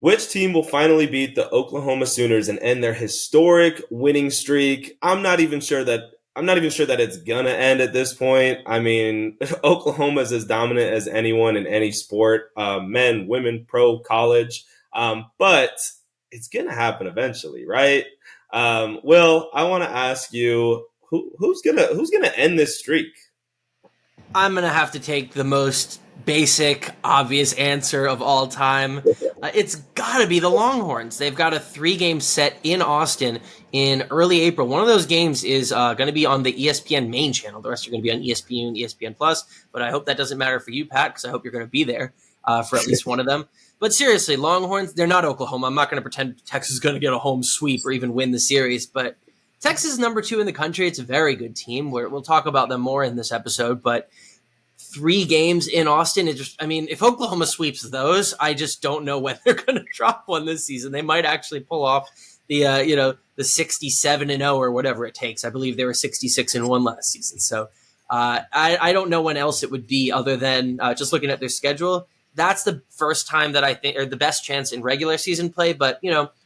Which team will finally beat the Oklahoma Sooners and end their historic winning streak? I'm not even sure that it's gonna end at this point. I mean, Oklahoma is as dominant as anyone in any sport, men, women, pro, college. But it's gonna happen eventually, right? Will, I want to ask you who's gonna end this streak? I'm going to have to take the most basic, obvious answer of all time. It's got to be the Longhorns. They've got a 3-game set in Austin in early April. One of those games is going to be on the ESPN main channel. The rest are going to be on ESPN, ESPN Plus. But I hope that doesn't matter for you, Pat, because I hope you're going to be there for at least one of them. But seriously, Longhorns, they're not Oklahoma. I'm not going to pretend Texas is going to get a home sweep or even win the series, but Texas is number 2 in the country. It's a very good team. We'll talk about them more in this episode, but 3 games in Austin, if Oklahoma sweeps those, I just don't know when they're going to drop one this season. They might actually pull off the 67-0 or whatever it takes. I believe they were 66-1 last season. So I don't know when else it would be other than just looking at their schedule. That's the first time that I think, or the best chance in regular season play. But,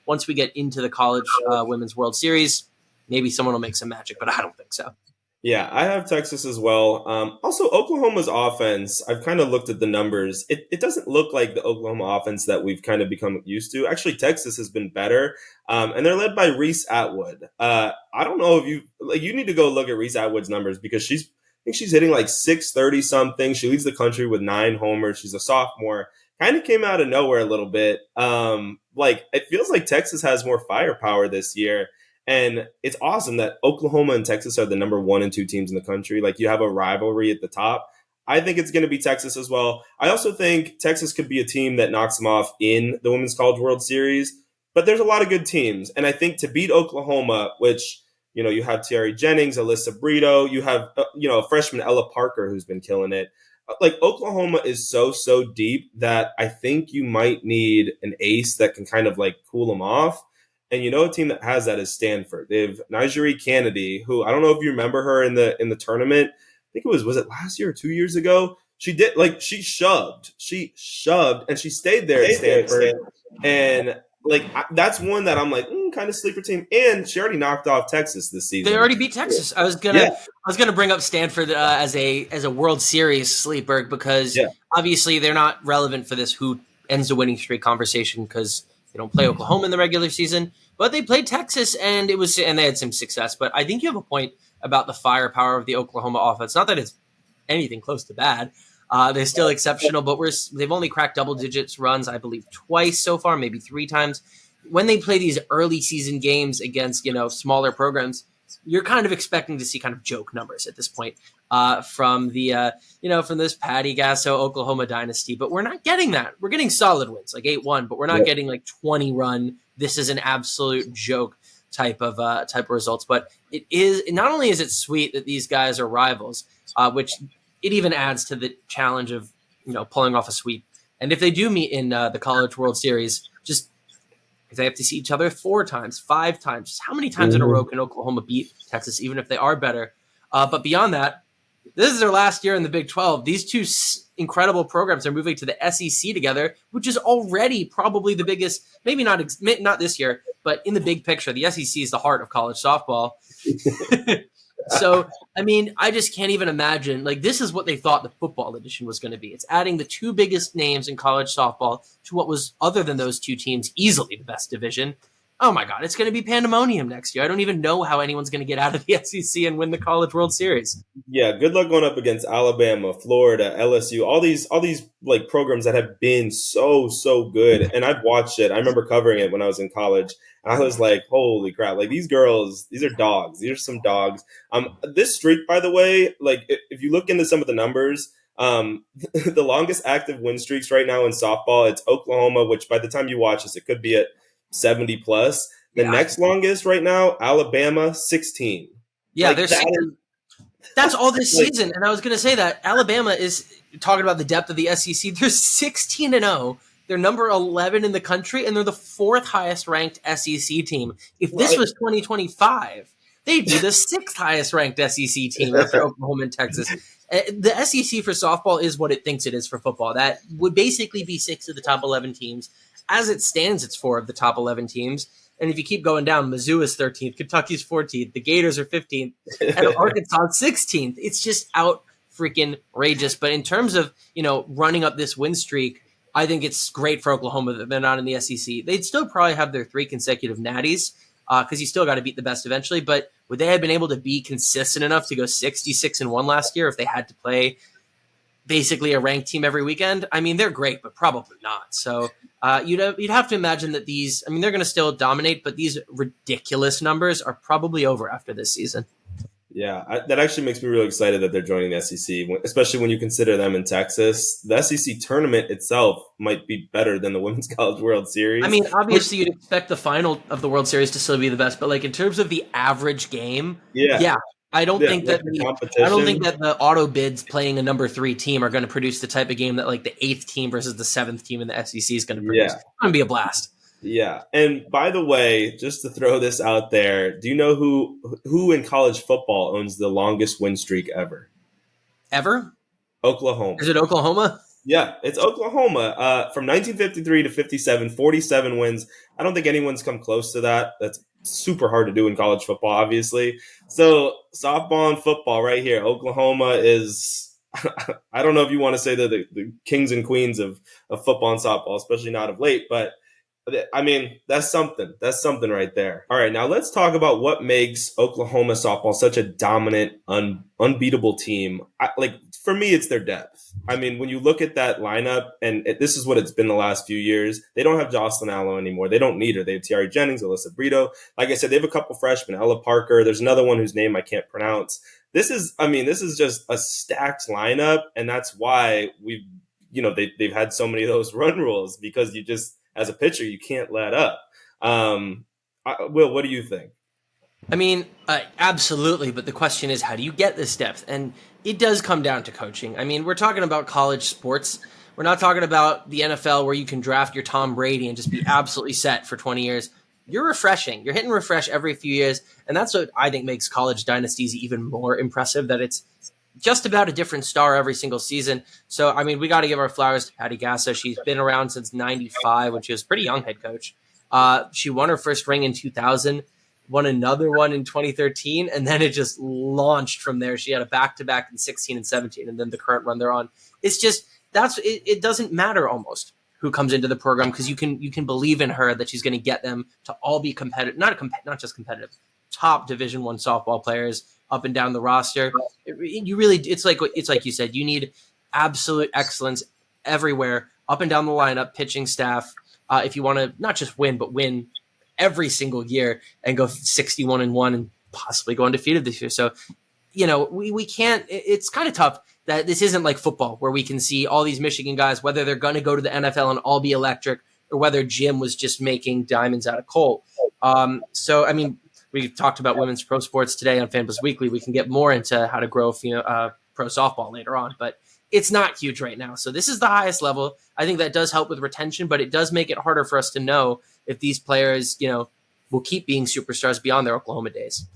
once we get into the college Women's World Series, maybe someone will make some magic, but I don't think so. Yeah, I have Texas as well. Also, Oklahoma's offense, I've kind of looked at the numbers. It doesn't look like the Oklahoma offense that we've kind of become used to. Actually, Texas has been better, and they're led by Reese Atwood. I don't know if you need to go look at Reese Atwood's numbers because I think she's hitting like 630 something. She leads the country with 9 homers. She's a sophomore. Kind of came out of nowhere a little bit. It feels like Texas has more firepower this year. And it's awesome that Oklahoma and Texas are the number 1 and 2 teams in the country. Like, you have a rivalry at the top. I think it's going to be Texas as well. I also think Texas could be a team that knocks them off in the Women's College World Series. But there's a lot of good teams. And I think to beat Oklahoma, which, you have Tiare Jennings, Alyssa Brito, you have, a freshman Ella Parker who's been killing it. Like, Oklahoma is so deep that I think you might need an ace that can kind of like cool them off. And a team that has that is Stanford. They have Nigeri Kennedy, who I don't know if you remember her in the tournament. I think was it last year or 2 years ago? She shoved, and she stayed there at Stanford. And that's one that I'm like, kind of sleeper team. And she already knocked off Texas this season. They already beat Texas. I was gonna bring up Stanford as a World Series sleeper because obviously they're not relevant for this who ends the winning streak conversation because they don't play Oklahoma in the regular season. But they played Texas, and they had some success. But I think you have a point about the firepower of the Oklahoma offense. Not that it's anything close to bad. They're still exceptional, but they've only cracked double digits runs, I believe, twice so far, maybe 3 times. When they play these early season games against smaller programs, you're kind of expecting to see kind of joke numbers at this point from this Patty Gasso Oklahoma dynasty. But we're not getting that. We're getting solid wins, like 8-1, but we're not getting like 20-run. This is an absolute joke type of results. But it is not only is it sweet that these guys are rivals, which it even adds to the challenge of pulling off a sweep. And if they do meet in the College World Series, just if they have to see each other 4 times, 5 times, just how many times in a row can Oklahoma beat Texas, even if they are better? But beyond that, this is their last year in the Big 12. These two incredible programs are moving to the SEC together, which is already probably the biggest, maybe not this year, but in the big picture, the SEC is the heart of college softball. So, I just can't even imagine. Like, this is what they thought the football edition was going to be. It's adding the 2 biggest names in college softball to what was, other than those 2 teams, easily the best division. Oh, my God, it's going to be pandemonium next year. I don't even know how anyone's going to get out of the SEC and win the College World Series. Yeah, good luck going up against Alabama, Florida, LSU, all these like programs that have been so good. And I've watched it. I remember covering it when I was in college. I was like, holy crap, like these girls, these are dogs. These are some dogs. This streak, by the way, like if you look into some of the numbers, the longest active win streaks right now in softball, it's Oklahoma, which by the time you watch this, it could be at 70 plus. The next longest right now, Alabama, 16. Yeah, like, that's all this season. And I was going to say that Alabama is talking about the depth of the SEC. They're 16-0. They're number 11 in the country, and they're the 4th highest ranked SEC team. If this was 2025, they'd be the 6th highest ranked SEC team after Oklahoma and Texas. The SEC for softball is what it thinks it is for football. That would basically be 6 of the top 11 teams. As it stands, it's 4 of the top 11 teams. And if you keep going down, Mizzou is 13th, Kentucky's 14th, the Gators are 15th, and Arkansas 16th. It's just out freaking outrageous. But in terms of, running up this win streak, I think it's great for Oklahoma that they're not in the SEC. They'd still probably have their 3 consecutive natties because you still got to beat the best eventually. But would they have been able to be consistent enough to go 66-1 last year if they had to play basically a ranked team every weekend? I mean, they're great, but probably not. So you'd have to imagine that these, they're going to still dominate, but these ridiculous numbers are probably over after this season. Yeah, that actually makes me really excited that they're joining the SEC, especially when you consider them in Texas. The SEC tournament itself might be better than the Women's College World Series. I mean, obviously, you'd expect the final of the World Series to still be the best, but like in terms of the average game, I don't think that the auto bids playing a number 3 team are going to produce the type of game that like the 8th team versus the 7th team in the SEC is going to produce. It's going to be a blast. Yeah. And by the way, just to throw this out there, do you know who in college football owns the longest win streak ever? Ever? Oklahoma. Is it Oklahoma? Yeah, it's Oklahoma. From 1953 to 57, 47 wins. I don't think anyone's come close to that. That's super hard to do in college football, obviously. So softball and football right here. Oklahoma is, I don't know if you want to say they're the kings and queens of football and softball, especially not of late, but I mean, that's something. That's something right there. All right, now let's talk about what makes Oklahoma softball such a dominant, unbeatable team. For me, it's their depth. I mean, when you look at that lineup, and this is what it's been the last few years, they don't have Jocelyn Allo anymore. They don't need her. They have Tiari Jennings, Alyssa Brito. Like I said, they have a couple freshmen, Ella Parker. There's another one whose name I can't pronounce. This is just a stacked lineup, and that's why they've had so many of those run rules because you just, as a pitcher, you can't let up. Will, what do you think? I mean, absolutely. But the question is, how do you get this depth? And it does come down to coaching. I mean, we're talking about college sports. We're not talking about the NFL where you can draft your Tom Brady and just be absolutely set for 20 years. You're refreshing. You're hitting refresh every few years. And that's what I think makes college dynasties even more impressive, that it's just about a different star every single season. So, I mean, we got to give our flowers to Patty Gasso. She's been around since 95, when she was a pretty young head coach. She won her first ring in 2000, won another one in 2013, and then it just launched from there. She had a back-to-back in 16 and 17, and then the current run they're on. It's just, it doesn't matter almost who comes into the program, because you can believe in her that she's going to get them to all be competitive, not just competitive, top Division I softball players up and down the roster. It's like you said, you need absolute excellence everywhere, up and down the lineup, pitching staff, if you want to not just win, but win every single year and go 61-1 and possibly go undefeated this year. So, we can't, it's kind of tough that this isn't like football where we can see all these Michigan guys, whether they're going to go to the NFL and all be electric, or whether Jim was just making diamonds out of coal. So, I mean, we talked about women's pro sports today on Fanbuzz Weekly. We can get more into how to grow pro softball later on, but it's not huge right now. So this is the highest level. I think that does help with retention, but it does make it harder for us to know if these players, will keep being superstars beyond their Oklahoma days.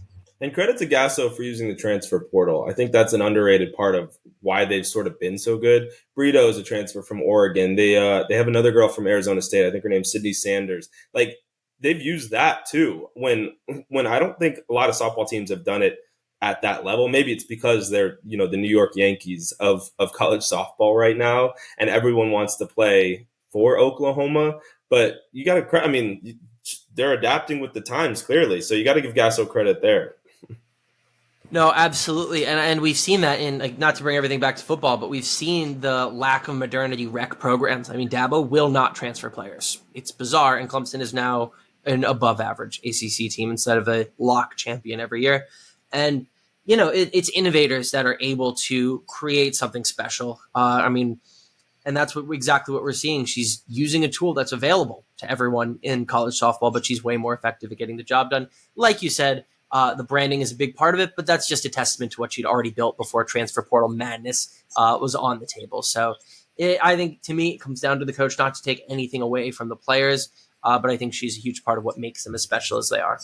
And credit to Gasso for using the transfer portal. I think that's an underrated part of why they've sort of been so good. Brito is a transfer from Oregon. They have another girl from Arizona State. I think her name's Sydney Sanders. Like, they've used that too. When I don't think a lot of softball teams have done it at that level. Maybe it's because they're, the New York Yankees of college softball right now, and everyone wants to play for Oklahoma. But you got to, I mean, they're adapting with the times clearly. So you got to give Gasso credit there. No, absolutely. And we've seen that in, like, not to bring everything back to football, but we've seen the lack of modernity wreck programs. I mean, Dabo will not transfer players. It's bizarre. And Clemson is now an above average ACC team instead of a lock champion every year. And, it's innovators that are able to create something special. And that's exactly what we're seeing. She's using a tool that's available to everyone in college softball, but she's way more effective at getting the job done. Like you said, the branding is a big part of it, but that's just a testament to what she'd already built before transfer portal madness was on the table. So I think, to me, it comes down to the coach, not to take anything away from the players, but I think she's a huge part of what makes them as special as they are.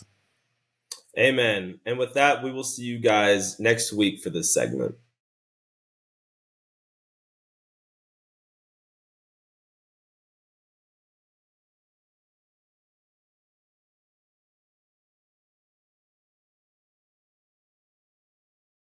Amen. And with that, we will see you guys next week for this segment.